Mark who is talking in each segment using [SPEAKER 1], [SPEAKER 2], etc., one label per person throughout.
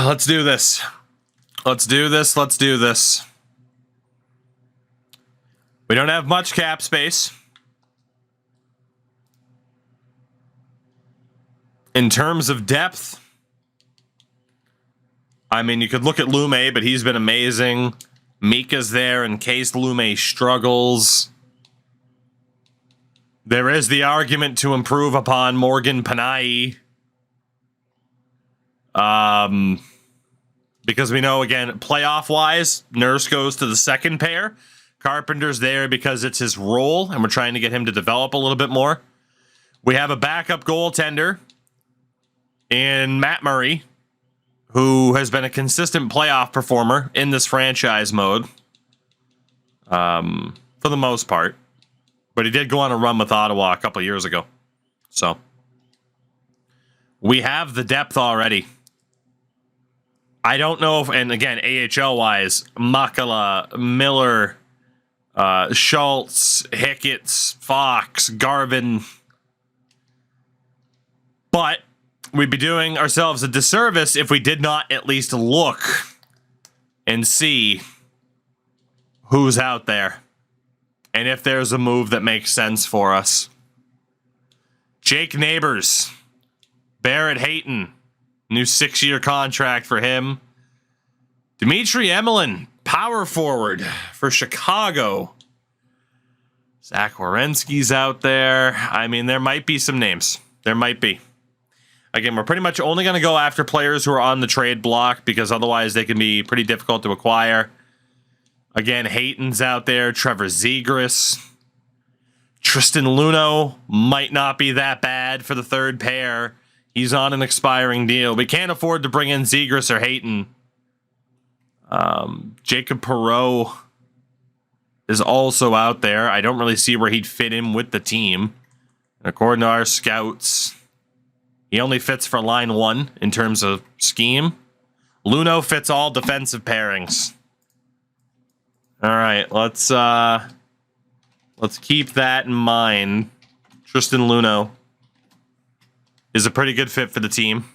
[SPEAKER 1] Let's do this. Let's do this. Let's do this. We don't have much cap space. In terms of depth, I mean, you could look at Lume, but he's been amazing. Mika's there in case Lume struggles. There is the argument to improve upon Morgan Panay. Because we know, again, playoff-wise, Nurse goes to the second pair. Carpenter's there because it's his role, and we're trying to get him to develop a little bit more. We have a backup goaltender in Matt Murray, who has been a consistent playoff performer in this franchise mode, for the most part. But he did go on a run with Ottawa a couple years ago. So we have the depth already. I don't know if, and again, AHL-wise, Makala, Miller, Schultz, Hickett's, Fox, Garvin. But we'd be doing ourselves a disservice if we did not at least look and see who's out there and if there's a move that makes sense for us. Jake Neighbors, Barrett Hayton, new 6-year contract for him. Dmitry Emelin, power forward for Chicago. Zach Werenski's out there. I mean, there might be some names. There might be. Again, we're pretty much only going to go after players who are on the trade block because otherwise they can be pretty difficult to acquire. Again, Hayton's out there. Trevor Zegras. Tristan Luneau might not be that bad for the third pair. He's on an expiring deal. We can't afford to bring in Zegras or Hayton. Jacob Perreault is also out there. I don't really see where he'd fit in with the team. And according to our scouts, he only fits for line 1 in terms of scheme. Luneau fits all defensive pairings. All right, let's keep that in mind. Tristan Luneau is a pretty good fit for the team.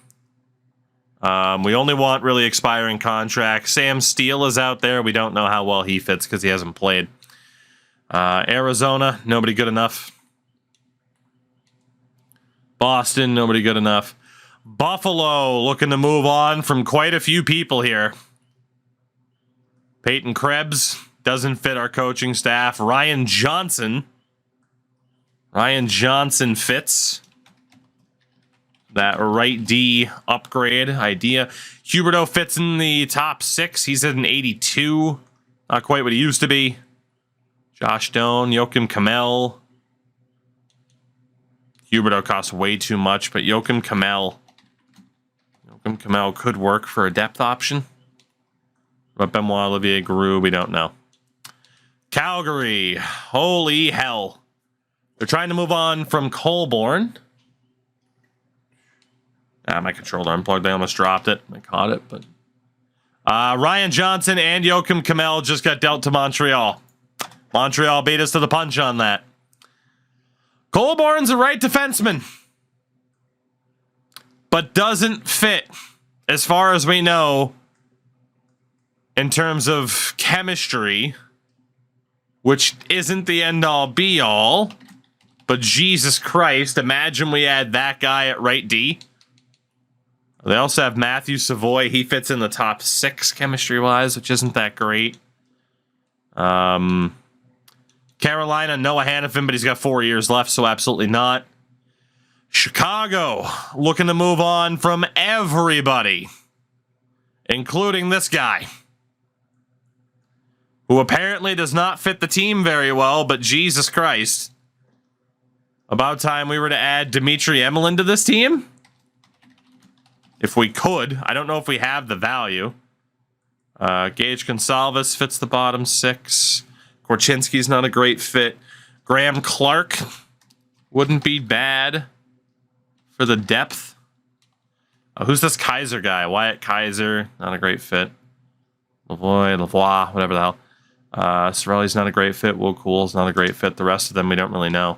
[SPEAKER 1] We only want really expiring contracts. Sam Steele is out there. We don't know how well he fits because he hasn't played. Arizona, nobody good enough. Boston, nobody good enough. Buffalo, looking to move on from quite a few people here. Peyton Krebs doesn't fit our coaching staff. Ryan Johnson fits that right D upgrade idea. Huberdeau fits in the top 6. He's at an 82. Not quite what he used to be. Josh Doan, Joachim Kamel. Huberdeau costs way too much, but Joachim Kamel could work for a depth option. But Benoit Olivier Giroux, we don't know. Calgary, holy hell. They're trying to move on from Colborne. My controller unplugged. I almost dropped it. I caught it, but Ryan Johnson and Joachim Kamel just got dealt to Montreal. Montreal beat us to the punch on that. Colborne's a right defenseman, but doesn't fit, as far as we know, in terms of chemistry, which isn't the end-all be-all. But Jesus Christ, imagine we add that guy at right D. They also have Matthew Savoy. He fits in the top 6 chemistry-wise, which isn't that great. Carolina, Noah Hannafin, but he's got 4 years left, so absolutely not. Chicago, looking to move on from everybody, including this guy, who apparently does not fit the team very well, but Jesus Christ. About time we were to add Dmitry Emelin to this team. If we could. I don't know if we have the value. Gage Gonsalves fits the bottom 6. Korchinski's not a great fit. Graham Clark wouldn't be bad for the depth. Who's this Kaiser guy? Wyatt Kaiser, not a great fit. Lavoie, whatever the hell. Sorelli's not a great fit. Will Cool's not a great fit. The rest of them we don't really know.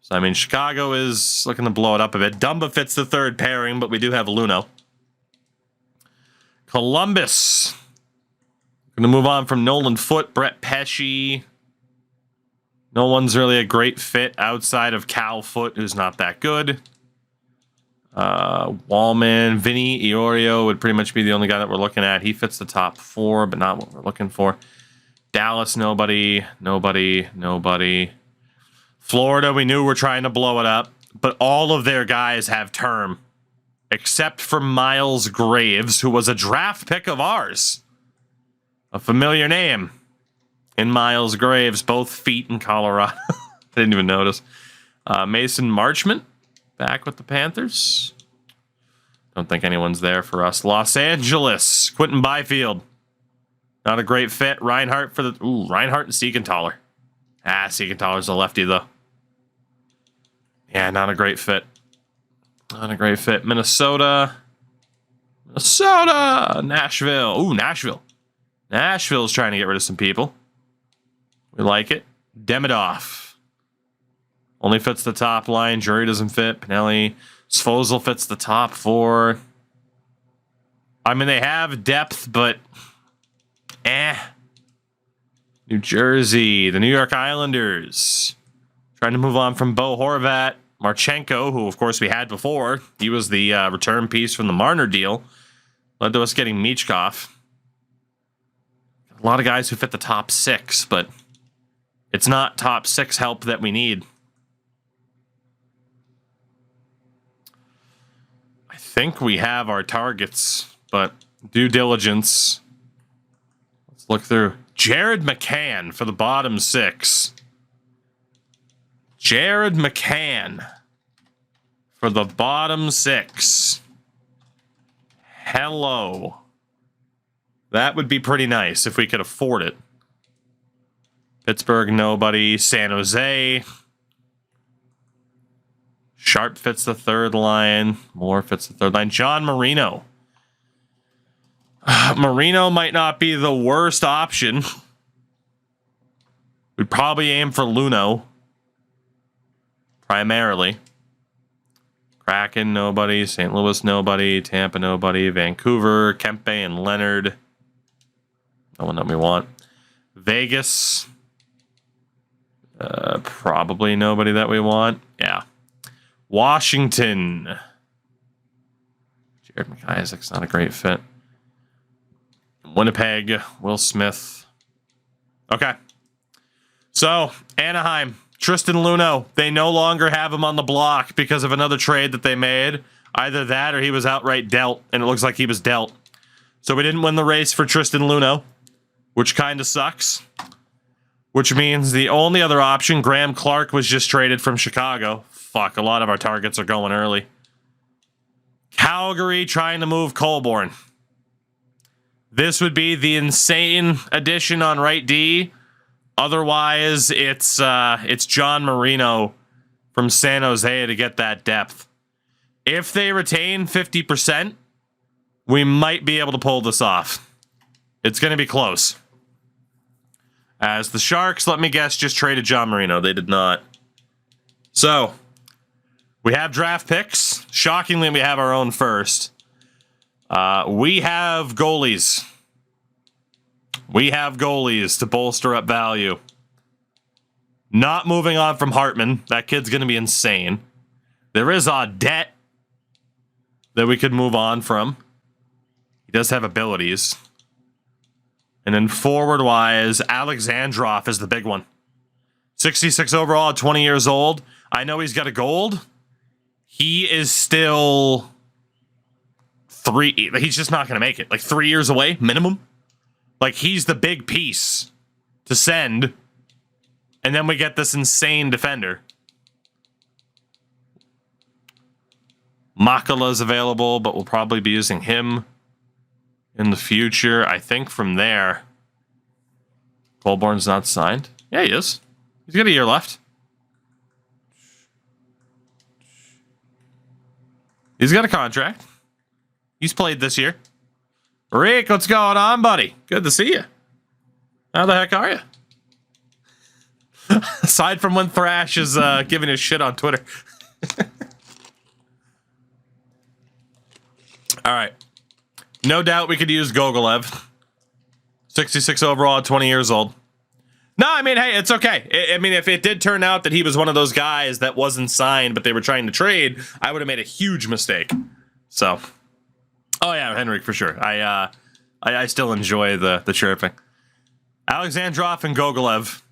[SPEAKER 1] So, I mean, Chicago is looking to blow it up a bit. Dumba fits the third pairing, but we do have Luneau. Columbus. Going to move on from Nolan Foote, Brett Pesce. No one's really a great fit outside of Cal Foote, who's not that good. Wallman, Vinny Iorio would pretty much be the only guy that we're looking at. He fits the top 4, but not what we're looking for. Dallas, nobody. Florida, we knew we're trying to blow it up, but all of their guys have term, except for Miles Graves, who was a draft pick of ours. A familiar name in Miles Graves, both feet in Colorado. I didn't even notice. Mason Marchment, back with the Panthers. Don't think anyone's there for us. Los Angeles, Quentin Byfield. Not a great fit. Reinhart for the... Ooh, Reinhart and Siegenthaler. Siegenthaler's a lefty, though. Yeah, not a great fit. Not a great fit. Minnesota. Nashville. Ooh, Nashville. Nashville's trying to get rid of some people. We like it. Demidov. Only fits the top line. Drury doesn't fit. Pinelli. Svozil fits the top 4. I mean, they have depth, but... New Jersey. The New York Islanders. Trying to move on from Bo Horvat. Marchenko, who, of course, we had before. He was the return piece from the Marner deal. Led to us getting Michkov. A lot of guys who fit the top 6, but it's not top 6 help that we need. I think we have our targets, but due diligence. Let's look through. Jared McCann for the bottom 6. Jared McCann for the bottom 6. Hello. That would be pretty nice if we could afford it. Pittsburgh, nobody. San Jose. Sharp fits the 3rd line. Moore fits the 3rd line. John Marino. Marino might not be the worst option. We'd probably aim for Luno. Primarily. Kraken, nobody. St. Louis, nobody. Tampa, nobody. Vancouver, Kempe, and Leonard. No one that we want. Vegas. Probably nobody that we want. Yeah. Washington. Jared McIsaac's not a great fit. Winnipeg, Will Smith. Okay. So, Anaheim, Tristan Luneau. They no longer have him on the block because of another trade that they made. Either that or he was outright dealt, and it looks like he was dealt. So we didn't win the race for Tristan Luneau, which kind of sucks. Which means the only other option, Graham Clark, was just traded from Chicago. Fuck, a lot of our targets are going early. Calgary trying to move Colborne. This would be the insane addition on right D. Otherwise, it's John Marino from San Jose to get that depth. If they retain 50%, we might be able to pull this off. It's going to be close. As the Sharks, let me guess, just traded John Marino. They did not. So, we have draft picks. Shockingly, we have our own first. We have goalies. We have goalies to bolster up value. Not moving on from Hartman. That kid's going to be insane. There is Audette that we could move on from. He does have abilities. And then forward-wise, Alexandrov is the big one. 66 overall, 20 years old. I know he's got a gold. He is still he's just not going to make it. Like 3 years away, minimum. Like, he's the big piece to send. And then we get this insane defender. Makala's available, but we'll probably be using him in the future. I think from there, Colborne's not signed. Yeah, he is. He's got a year left. He's got a contract. He's played this year. Rick, what's going on, buddy? Good to see you. How the heck are you? Aside from when Thrash is giving his shit on Twitter. All right. No doubt we could use Gogolev. 66 overall, 20 years old. No, I mean, hey, it's okay. I mean, if it did turn out that he was one of those guys that wasn't signed, but they were trying to trade, I would have made a huge mistake. So, oh yeah, Henrik, for sure. I still enjoy the chirping. Alexandrov and Gogolev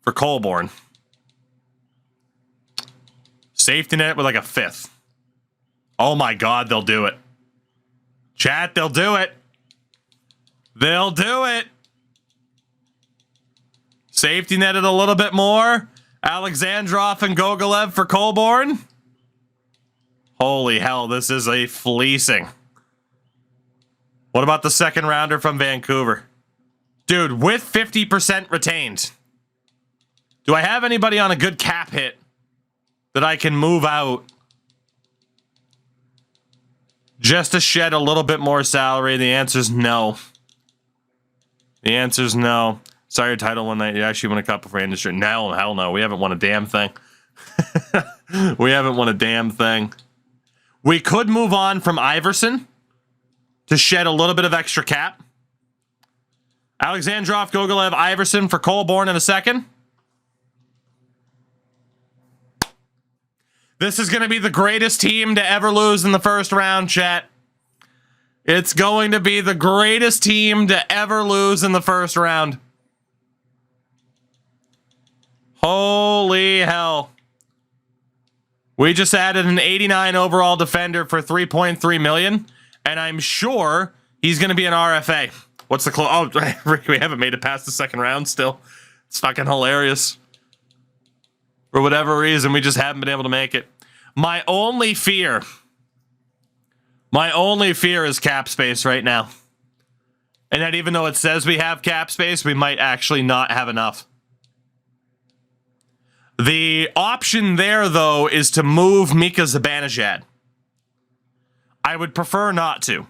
[SPEAKER 1] for Colborne. Safety net with like a 5th. Oh my God, they'll do it. Chat, they'll do it. They'll do it. Safety netted a little bit more. Alexandrov and Gogolev for Colborne. Holy hell, this is a fleecing. What about the second rounder from Vancouver? Dude, with 50% retained. Do I have anybody on a good cap hit that I can move out just to shed a little bit more salary? The answer's no. The answer's no. Sorry, your title one night. You actually won a cup before industry. No, hell no. We haven't won a damn thing. We haven't won a damn thing. We could move on from Iverson to shed a little bit of extra cap. Alexandrov, Gogolev, Iverson for Colborne in a second. This is going to be the greatest team to ever lose in the first round, chat. It's going to be the greatest team to ever lose in the first round. Holy hell. We just added an 89 overall defender for 3.3 million, and I'm sure he's going to be an RFA. What's the close? Oh, we haven't made it past the second round still. It's fucking hilarious. For whatever reason, we just haven't been able to make it. My only fear is cap space right now. And that even though it says we have cap space, we might actually not have enough. The option there, though, is to move Mika Zibanejad. I would prefer not to.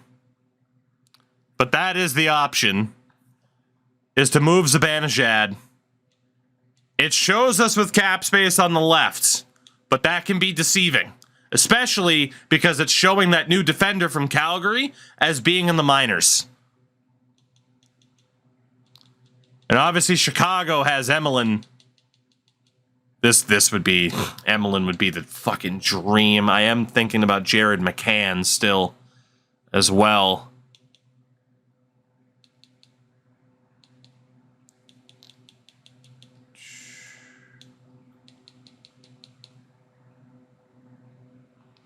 [SPEAKER 1] But that is the option, is to move Zibanejad. It shows us with cap space on the left, but that can be deceiving, especially because it's showing that new defender from Calgary as being in the minors. And obviously Chicago has Emelin. This would be, Emelin would be the fucking dream. I am thinking about Jared McCann still as well.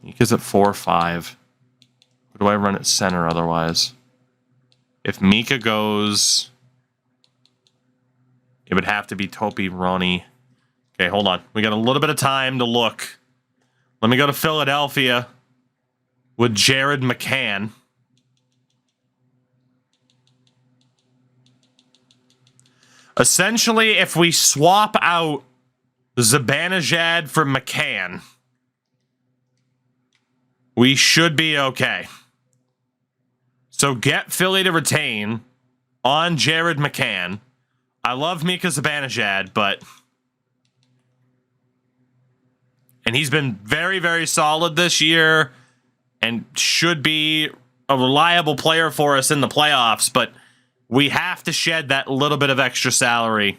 [SPEAKER 1] Mika's at 4-5. Or do I run at center otherwise? If Mika goes, it would have to be Topi Ronnie. Okay, hold on. We got a little bit of time to look. Let me go to Philadelphia with Jared McCann. Essentially, if we swap out Zibanejad for McCann, we should be okay. So get Philly to retain on Jared McCann. I love Mika Zibanejad, but... And he's been very, very solid this year and should be a reliable player for us in the playoffs, but we have to shed that little bit of extra salary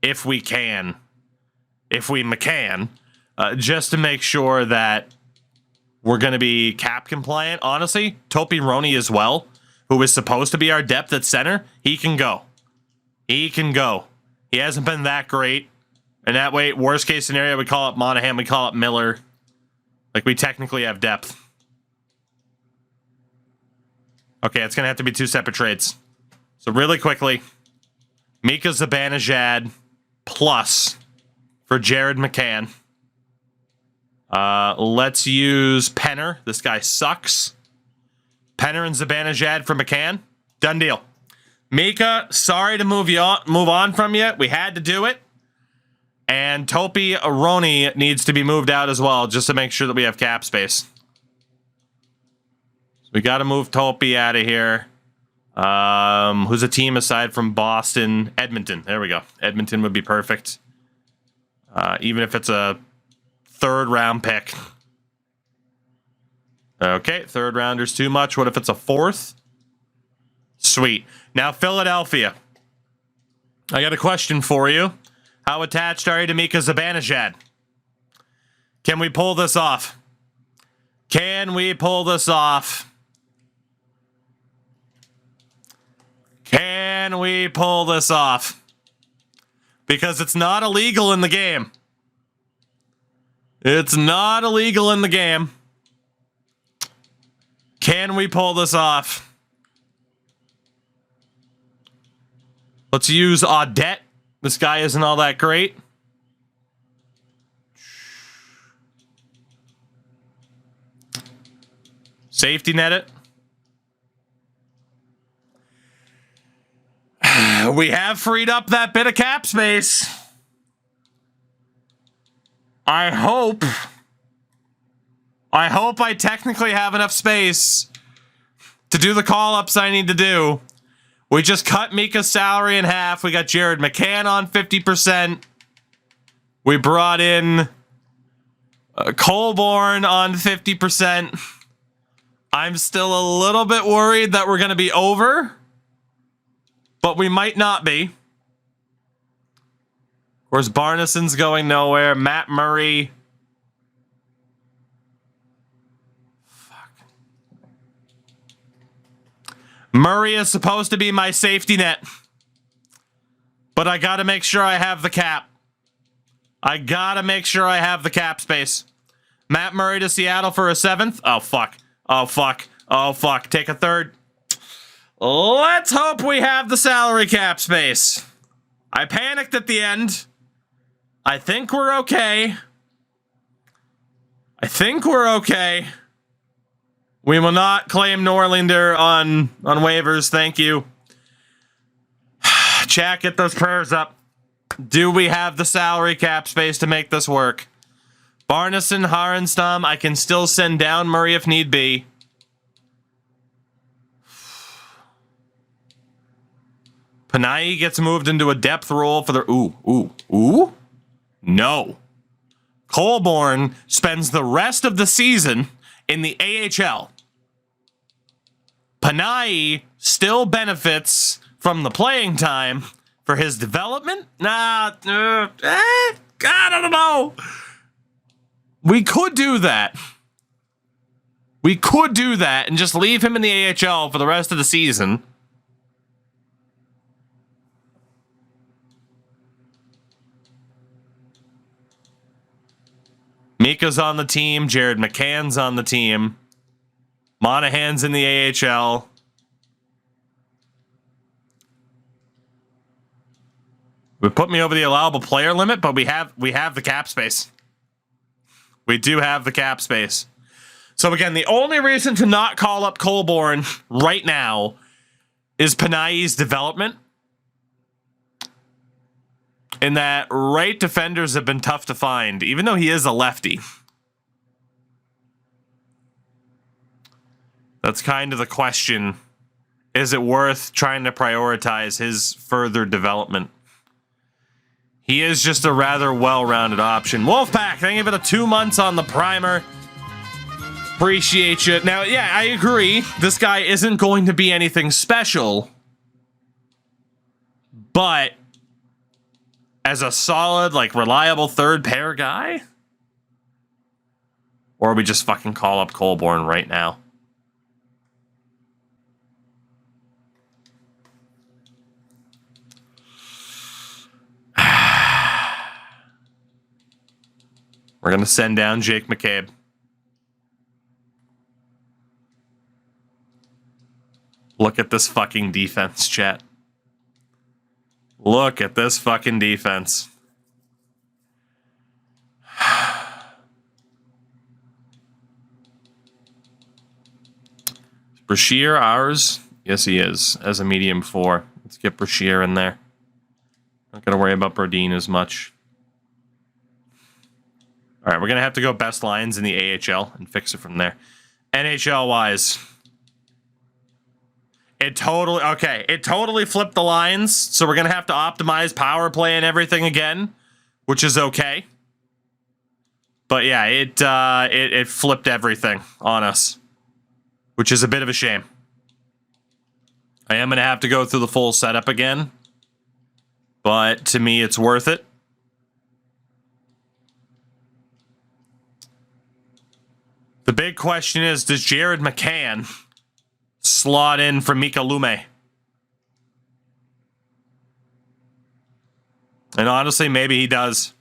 [SPEAKER 1] if we can. If we McCann, just to make sure that we're going to be cap compliant. Honestly, Topi Ronnie as well, who is supposed to be our depth at center, he can go. He can go. He hasn't been that great. And that way, worst case scenario, we call it Monahan, we call it Miller. Like, we technically have depth. Okay, it's going to have to be 2 separate trades. So really quickly, Mika Zibanejad plus for Jared McCann. Let's use Penner. This guy sucks. Penner and Zibanejad for McCann. Done deal. Mika, sorry to move on from you. We had to do it. And Topi Ronnie needs to be moved out as well, just to make sure that we have cap space. We got to move Topi out of here. Who's a team aside from Boston? Edmonton. There we go. Edmonton would be perfect. Even if it's a 3rd round pick. Okay, 3rd rounder's too much. What if it's a 4th? Sweet. Now, Philadelphia. I got a question for you. How attached are you to Mika Zibanejad? Can we pull this off? Can we pull this off? Can we pull this off? Because it's not illegal in the game. It's not illegal in the game. Can we pull this off? Let's use Audette. This guy isn't all that great. Safety net it. We have freed up that bit of cap space. I hope I technically have enough space to do the call-ups I need to do. We just cut Mika's salary in half. We got Jared McCann on 50%. We brought in Colborn on 50%. I'm still a little bit worried that we're going to be over, but we might not be. Of course, Barneson's going nowhere. Matt Murray. Murray is supposed to be my safety net. But I gotta make sure I have the cap. I gotta make sure I have the cap space. Matt Murray to Seattle for a 7th. Oh, fuck. Oh, fuck. Oh, fuck. Take a 3rd. Let's hope we have the salary cap space. I panicked at the end. I think we're okay. I think we're okay. We will not claim Norlinder on waivers. Thank you. Chat, get those prayers up. Do we have the salary cap space to make this work? Barneson, Harenstam, I can still send down Murray if need be. Panay gets moved into a depth role for the... Ooh. No. Colborn spends the rest of the season in the AHL. Panay still benefits from the playing time for his development. I don't know. We could do that. We could do that and just leave him in the AHL for the rest of the season. Mika's on the team. Jared McCann's on the team. Monahan's in the AHL. We put me over the allowable player limit, but we have the cap space. We do have the cap space. So again, the only reason to not call up Colborn right now is Panay's development. In that right defenders have been tough to find, even though he is a lefty. That's kind of the question. Is it worth trying to prioritize his further development? He is just a rather well-rounded option. Wolfpack, thank you for the 2 months on the primer. Appreciate you. Now, yeah, I agree. This guy isn't going to be anything special. But as a solid, like, reliable third pair guy? Or we just fucking call up Colborn right now? We're going to send down Jake McCabe. Look at this fucking defense, chat. Look at this fucking defense. Is Brashear ours? Yes, he is. As a medium 4. Let's get Brashear in there. Not going to worry about Brodin as much. All right, we're going to have to go best lines in the AHL and fix it from there. NHL-wise, it totally flipped the lines, so we're going to have to optimize power play and everything again, which is okay. But yeah, it flipped everything on us, which is a bit of a shame. I am going to have to go through the full setup again, but to me, it's worth it. The big question is, does Jared McCann slot in for Mika Lume? And honestly, maybe he does.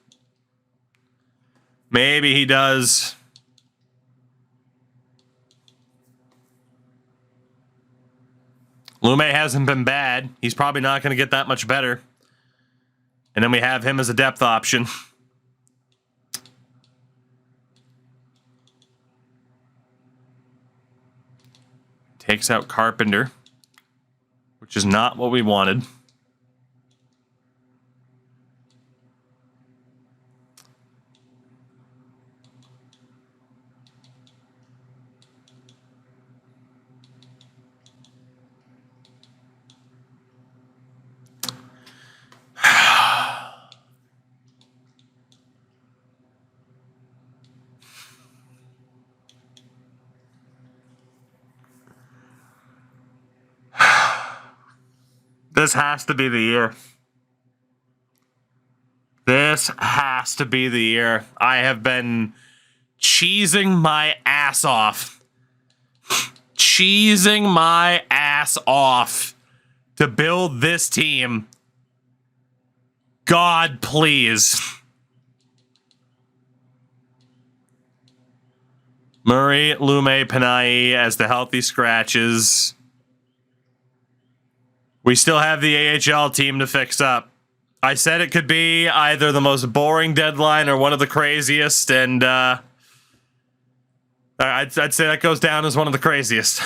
[SPEAKER 1] Maybe he does. Lume hasn't been bad. He's probably not going to get that much better. And then we have him as a depth option. Takes out Carpenter, which is not what we wanted. This has to be the year. This has to be the year. I have been cheesing my ass off. Cheesing my ass off to build this team. God, please. Murray, Lume, Panay as the healthy scratches. We still have the AHL team to fix up. I said it could be either the most boring deadline or one of the craziest, and I'd say that goes down as one of the craziest.